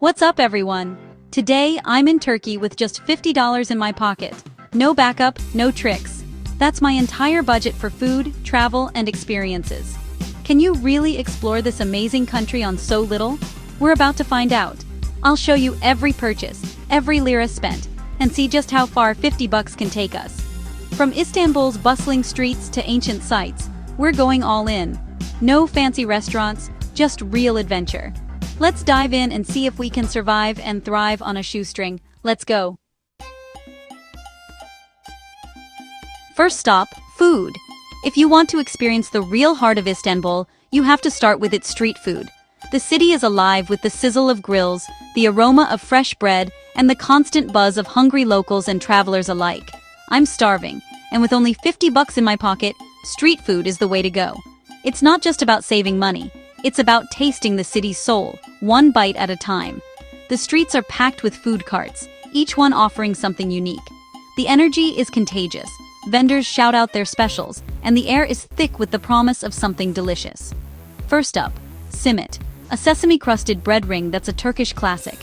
What's up, everyone? Today, I'm in Turkey with just $50 in my pocket. No backup, no tricks. That's my entire budget for food, travel, and experiences. Can you really explore this amazing country on so little? We're about to find out. I'll show you every purchase, every lira spent, and see just how far 50 bucks can take us. From Istanbul's bustling streets to ancient sites, we're going all in. No fancy restaurants, just real adventure. Let's dive in and see if we can survive and thrive on a shoestring. Let's go. First stop, food. If you want to experience the real heart of Istanbul, you have to start with its street food. The city is alive with the sizzle of grills, the aroma of fresh bread, and the constant buzz of hungry locals and travelers alike. I'm starving, and with only 50 bucks in my pocket, street food is the way to go. It's not just about saving money. It's about tasting the city's soul, one bite at a time. The streets are packed with food carts, each one offering something unique. The energy is contagious. Vendors shout out their specials, and the air is thick with the promise of something delicious. First up, simit, a sesame-crusted bread ring that's a Turkish classic.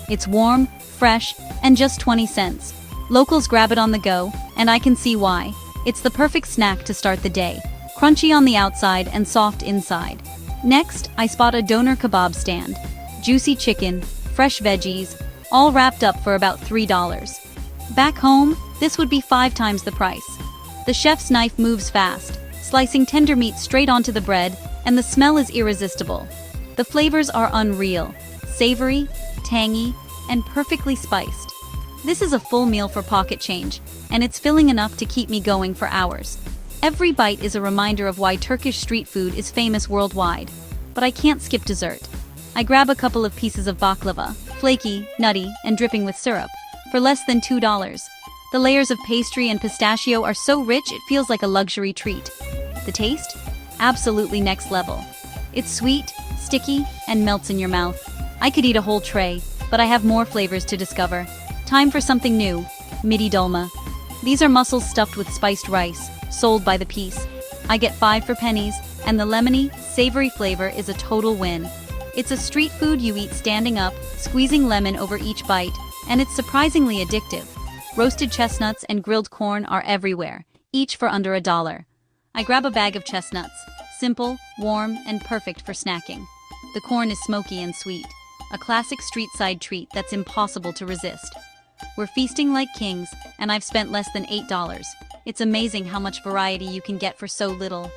It's warm, fresh, and just 20 cents. Locals grab it on the go, and I can see why. It's the perfect snack to start the day, crunchy on the outside and soft inside. Next, I spot a doner kebab stand. Juicy chicken, fresh veggies, all wrapped up for about $3. Back home, this would be 5 times the price. The chef's knife moves fast, slicing tender meat straight onto the bread, and the smell is irresistible. The flavors are unreal, savory, tangy, and perfectly spiced. This is a full meal for pocket change, and it's filling enough to keep me going for hours. Every bite is a reminder of why Turkish street food is famous worldwide. But I can't skip dessert. I grab a couple of pieces of baklava, flaky, nutty, and dripping with syrup, for less than $2. The layers of pastry and pistachio are so rich it feels like a luxury treat. The taste? Absolutely next level. It's sweet, sticky, and melts in your mouth. I could eat a whole tray, but I have more flavors to discover. Time for something new, midi dolma. These are mussels stuffed with spiced rice, sold by the piece. I get 5 for pennies, and the lemony, savory flavor is a total win. It's a street food you eat standing up, squeezing lemon over each bite, and it's surprisingly addictive. Roasted chestnuts and grilled corn are everywhere, each for under $1. I grab a bag of chestnuts, simple, warm, and perfect for snacking. The corn is smoky and sweet, a classic street-side treat that's impossible to resist. We're feasting like kings, and I've spent less than $8. It's amazing how much variety you can get for so little.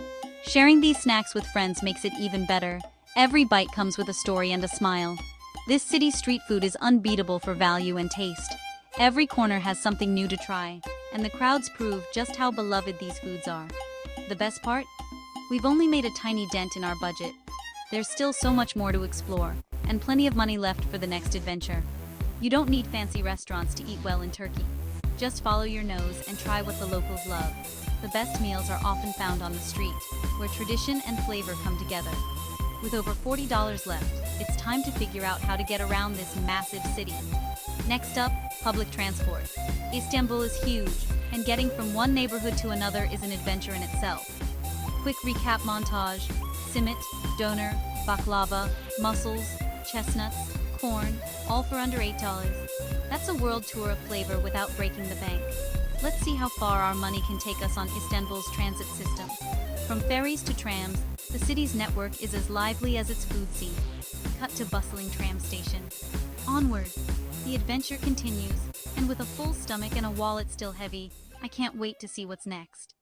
Sharing these snacks with friends makes it even better. Every bite comes with a story and a smile. This city's street food is unbeatable for value and taste. Every corner has something new to try, and the crowds prove just how beloved these foods are. The best part? We've only made a tiny dent in our budget. There's still so much more to explore, and plenty of money left for the next adventure. You don't need fancy restaurants to eat well in Turkey. Just follow your nose and try what the locals love. The best meals are often found on the street, where tradition and flavor come together. With over $40 left, it's time to figure out how to get around this massive city. Next up, public transport. Istanbul is huge, and getting from one neighborhood to another is an adventure in itself. Quick recap montage: simit, doner, baklava, mussels, chestnuts, corn, all for under $8. That's a world tour of flavor without breaking the bank. Let's see how far our money can take us on Istanbul's transit system. From ferries to trams, the city's network is as lively as its food scene. Cut to bustling tram station. Onward! The adventure continues, and with a full stomach and a wallet still heavy, I can't wait to see what's next.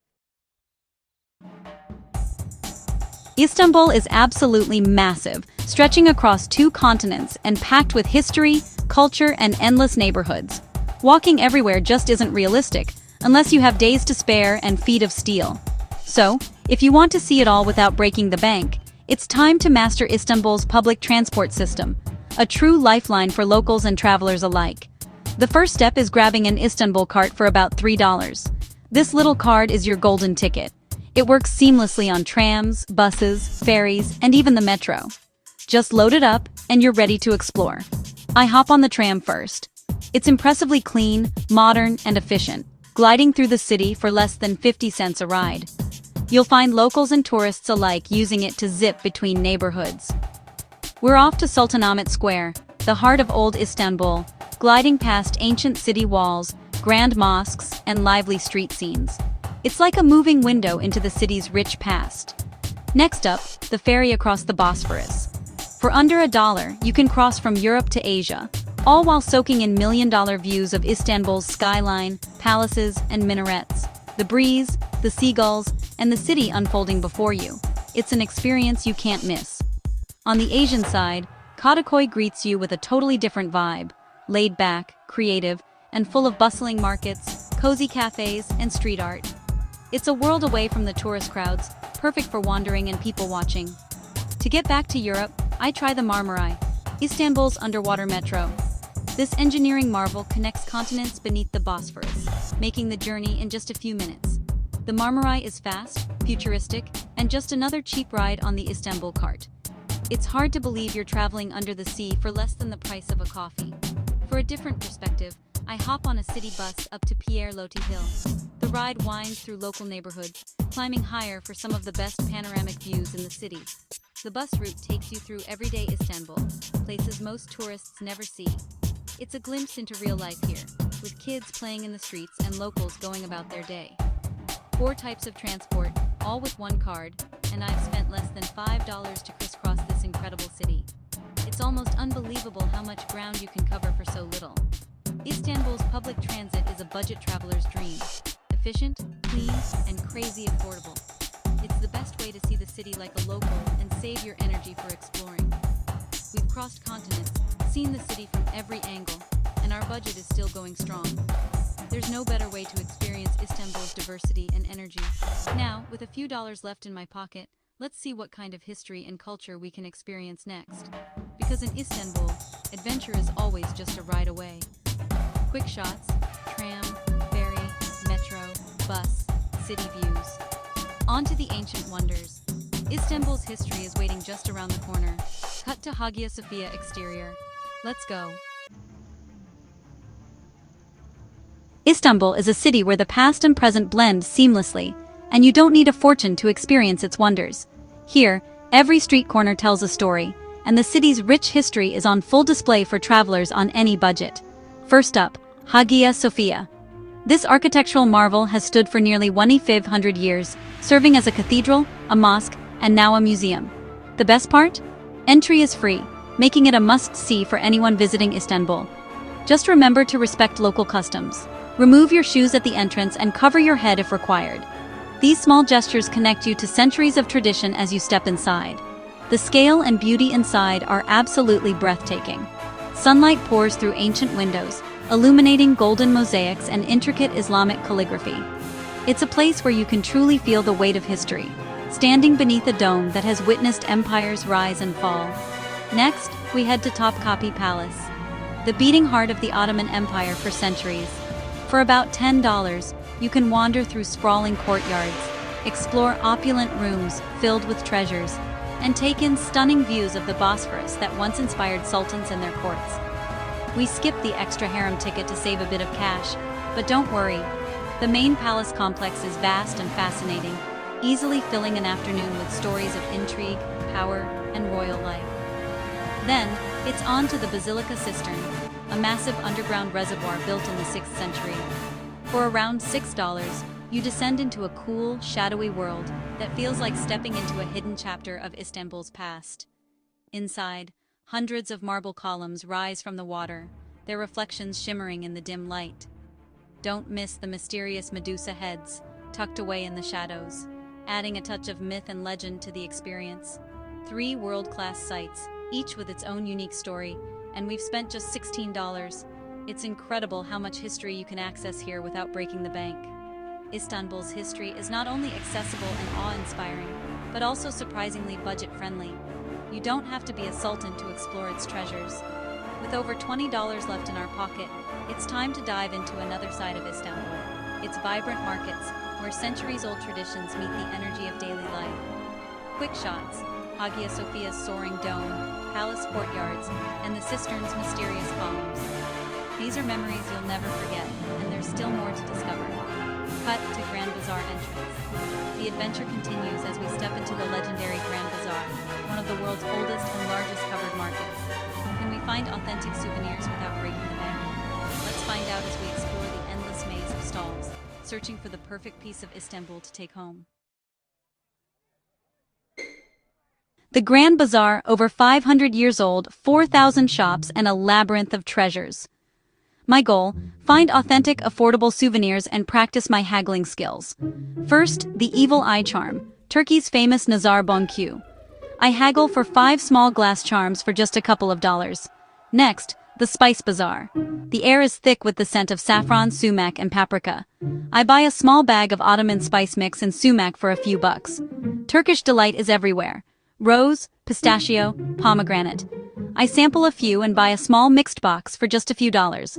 Istanbul is absolutely massive, stretching across 2 continents and packed with history, culture, and endless neighborhoods. Walking everywhere just isn't realistic, unless you have days to spare and feet of steel. So, if you want to see it all without breaking the bank, it's time to master Istanbul's public transport system, a true lifeline for locals and travelers alike. The first step is grabbing an Istanbul card for about $3. This little card is your golden ticket. It works seamlessly on trams, buses, ferries, and even the metro. Just load it up, and you're ready to explore. I hop on the tram first. It's impressively clean, modern, and efficient, gliding through the city for less than 50 cents a ride. You'll find locals and tourists alike using it to zip between neighborhoods. We're off to Sultanahmet Square, the heart of old Istanbul, gliding past ancient city walls, grand mosques, and lively street scenes. It's like a moving window into the city's rich past. Next up, the ferry across the Bosphorus. For under $1, you can cross from Europe to Asia, all while soaking in million-dollar views of Istanbul's skyline, palaces, and minarets. The breeze, the seagulls, and the city unfolding before you. It's an experience you can't miss. On the Asian side, Kadıköy greets you with a totally different vibe, laid back, creative, and full of bustling markets, cozy cafes, and street art. It's a world away from the tourist crowds, perfect for wandering and people watching. To get back to Europe, I try the Marmaray, Istanbul's underwater metro. This engineering marvel connects continents beneath the Bosphorus, making the journey in just a few minutes. The Marmaray is fast, futuristic, and just another cheap ride on the Istanbul cart. It's hard to believe you're traveling under the sea for less than the price of a coffee. For a different perspective, I hop on a city bus up to Pierre Loti Hill. The ride winds through local neighborhoods, climbing higher for some of the best panoramic views in the city. The bus route takes you through everyday Istanbul, places most tourists never see. It's a glimpse into real life here, with kids playing in the streets and locals going about their day. 4 types of transport, all with one card, and I've spent less than $5 to crisscross this incredible city. It's almost unbelievable how much ground you can cover for so little. Istanbul's public transit is a budget traveler's dream. Efficient, clean, and crazy affordable. It's the best way to see the city like a local and save your energy for exploring. We've crossed continents, seen the city from every angle, and our budget is still going strong. There's no better way to experience Istanbul's diversity and energy. Now, with a few dollars left in my pocket, let's see what kind of history and culture we can experience next. Because in Istanbul, adventure is always just a ride away. Quick shots, tram, ferry, metro, bus, city views. On to the ancient wonders. Istanbul's history is waiting just around the corner. Cut to Hagia Sophia exterior. Let's go. Istanbul is a city where the past and present blend seamlessly, and you don't need a fortune to experience its wonders. Here, every street corner tells a story, and the city's rich history is on full display for travelers on any budget. First up, Hagia Sophia. This architectural marvel has stood for nearly 1,500 years, serving as a cathedral, a mosque, and now a museum. The best part? Entry is free, making it a must-see for anyone visiting Istanbul. Just remember to respect local customs. Remove your shoes at the entrance and cover your head if required. These small gestures connect you to centuries of tradition as you step inside. The scale and beauty inside are absolutely breathtaking. Sunlight pours through ancient windows, illuminating golden mosaics and intricate Islamic calligraphy. It's a place where you can truly feel the weight of history, standing beneath a dome that has witnessed empires rise and fall. Next, we head to Topkapi Palace, the beating heart of the Ottoman Empire for centuries. For about $10, you can wander through sprawling courtyards, explore opulent rooms filled with treasures, and take in stunning views of the Bosphorus that once inspired sultans and their courts. We skipped the extra harem ticket to save a bit of cash, but don't worry. The main palace complex is vast and fascinating, easily filling an afternoon with stories of intrigue, power, and royal life. Then, it's on to the Basilica Cistern, a massive underground reservoir built in the 6th century. For around $6, you descend into a cool, shadowy world that feels like stepping into a hidden chapter of Istanbul's past. Inside, hundreds of marble columns rise from the water, their reflections shimmering in the dim light. Don't miss the mysterious Medusa heads, tucked away in the shadows, adding a touch of myth and legend to the experience. 3 world-class sites, each with its own unique story, and we've spent just $16. It's incredible how much history you can access here without breaking the bank. Istanbul's history is not only accessible and awe-inspiring, but also surprisingly budget-friendly. You don't have to be a sultan to explore its treasures. With over $20 left in our pocket, it's time to dive into another side of Istanbul. Its vibrant markets, where centuries-old traditions meet the energy of daily life. Quick shots, Hagia Sophia's soaring dome, palace courtyards, and the cistern's mysterious columns. These are memories you'll never forget, and there's still more to discover. Cut to Grand Bazaar entrance. The adventure continues as we step into the legendary Grand Bazaar, one of the world's oldest and largest covered markets. Can we find find authentic souvenirs without breaking the bank? Let's find out as we explore the endless maze of stalls, searching for the perfect piece of Istanbul to take home. The Grand Bazaar, over 500 years old, 4,000 shops, and a labyrinth of treasures. My goal: find authentic, affordable souvenirs and practice my haggling skills. First, the evil eye charm, Turkey's famous Nazar Boncu. I haggle for 5 small glass charms for just a couple of dollars. Next, the spice bazaar. The air is thick with the scent of saffron, sumac, and paprika. I buy a small bag of Ottoman spice mix and sumac for a few bucks. Turkish delight is everywhere: rose, pistachio, pomegranate. I sample a few and buy a small mixed box for just a few dollars.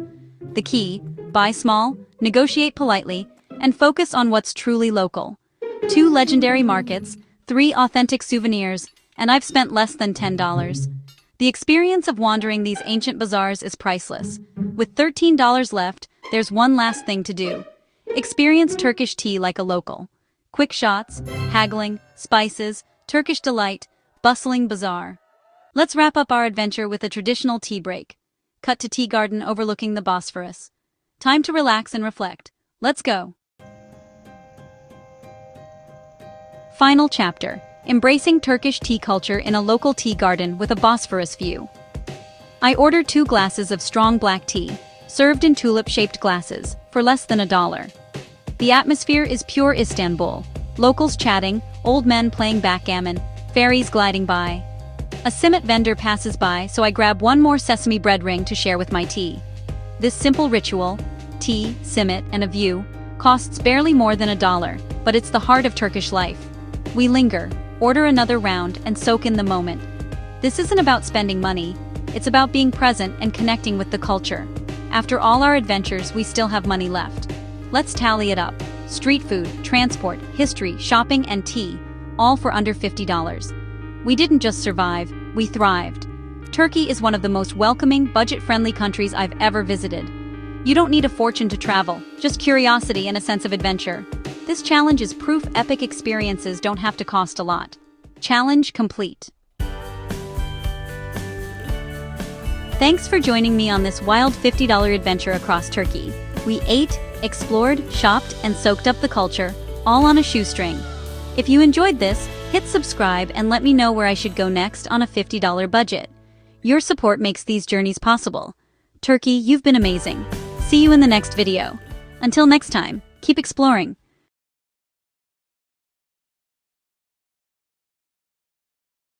The key: buy small, negotiate politely, and focus on what's truly local. 2 legendary markets, 3 authentic souvenirs, and I've spent less than $10. The experience of wandering these ancient bazaars is priceless. With $13 left, there's one last thing to do. Experience Turkish tea like a local. Quick shots, haggling, spices, Turkish delight, bustling bazaar. Let's wrap up our adventure with a traditional tea break. Cut to tea garden overlooking the Bosphorus. Time to relax and reflect. Let's go. Final chapter: embracing Turkish tea culture in a local tea garden with a Bosphorus view. I ordered 2 glasses of strong black tea, served in tulip-shaped glasses, for less than $1. The atmosphere is pure Istanbul. Locals chatting, old men playing backgammon, ferries gliding by. A simit vendor passes by, so I grab one more sesame bread ring to share with my tea. This simple ritual, tea, simit, and a view, costs barely more than $1, but it's the heart of Turkish life. We linger, order another round, and soak in the moment. This isn't about spending money, it's about being present and connecting with the culture. After all our adventures, we still have money left. Let's tally it up: street food, transport, history, shopping, and tea, all for under $50. We didn't just survive, we thrived. Turkey is one of the most welcoming, budget-friendly countries I've ever visited. You don't need a fortune to travel, just curiosity and a sense of adventure. This challenge is proof epic experiences don't have to cost a lot. Challenge complete. Thanks for joining me on this wild $50 adventure across Turkey. We ate, explored, shopped, and soaked up the culture, all on a shoestring. If you enjoyed this, hit subscribe and let me know where I should go next on a $50 budget. Your support makes these journeys possible. Turkey, you've been amazing. See you in the next video. Until next time, keep exploring.